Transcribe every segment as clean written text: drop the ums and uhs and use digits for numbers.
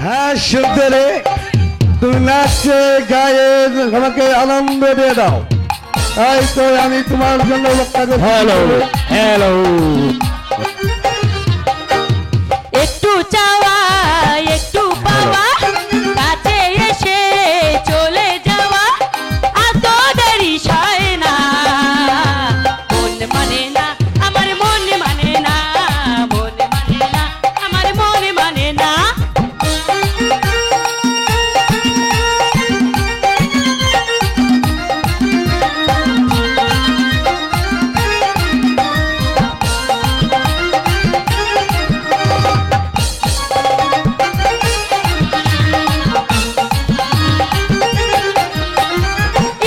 হ্যাঁ শুনতে রে, তুমি নাচে গায়ে আমাকে আনন্দ দিয়ে দাও। তাই তো আমি তোমার জন্য হ্যালো হ্যালো, একটু চাওয়া একটু পাওয়া, কাছে এসে চলে যাওয়া, আর তো দেরি সয় না। মন মানে না আমার, মন মানে না, মন মানে না আমার, মন মানে না।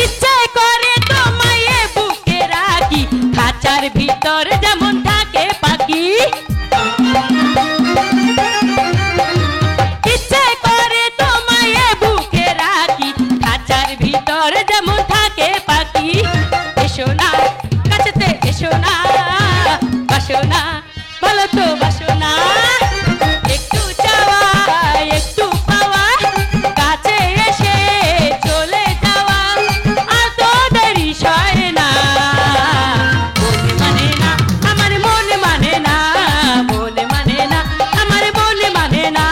ইচ্ছে করে তোমায় বুকে রাখি, খাঁচার ভিতর যেমন থাকে পাখি। ইচ্ছে করে তোমায় বুকে রাখি, খাঁচার ভিতর যেমন থাকে পাখি। এসো না কাছেতে, এসো না, বাসো না, বলো তো বাসো না। একটু চাওয়া একটু পাওয়া, কাছে এসে চলে যাওয়া, আর তো দেরি সয় না। মন মানে না আমার, মন মানে না, মন মানে না আমার, মন মানে না।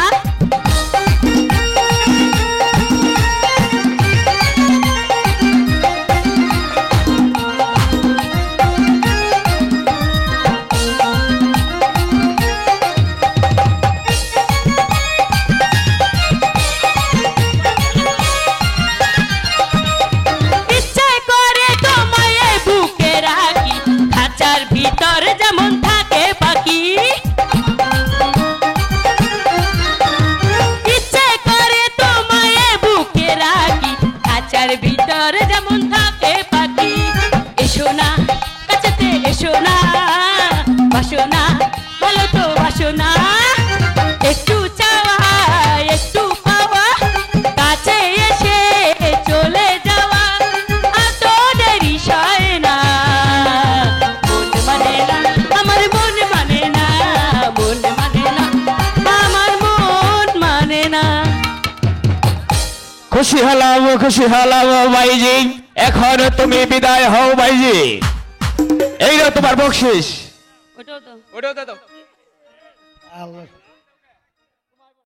ইচ্ছে করে তোমায় বুকে রাখি, খাঁচার ভিতর যেমন থাকে পাখি। ইচ্ছে করে তোমায় বুকে রাখি, খাঁচার ভিতর যেমন থাকে পাখি। এসো না কাছেতে, এসো না, বাসো না, বলো তো বাসো না। একটু চাওয়া একটু পাওয়া, কাছে এসে চলে যাওয়া, আর তো দেরি সয় না। মন মানে না আমার, মন মানে না, মন মানে না আমার, মন মানে না। খুশি হলাম ভাইজি, এখন তুমি বিদায় হও ভাইজি। এই না তোমার বকশিস। ওটাও তো ওটাও দাও। আল্লাহ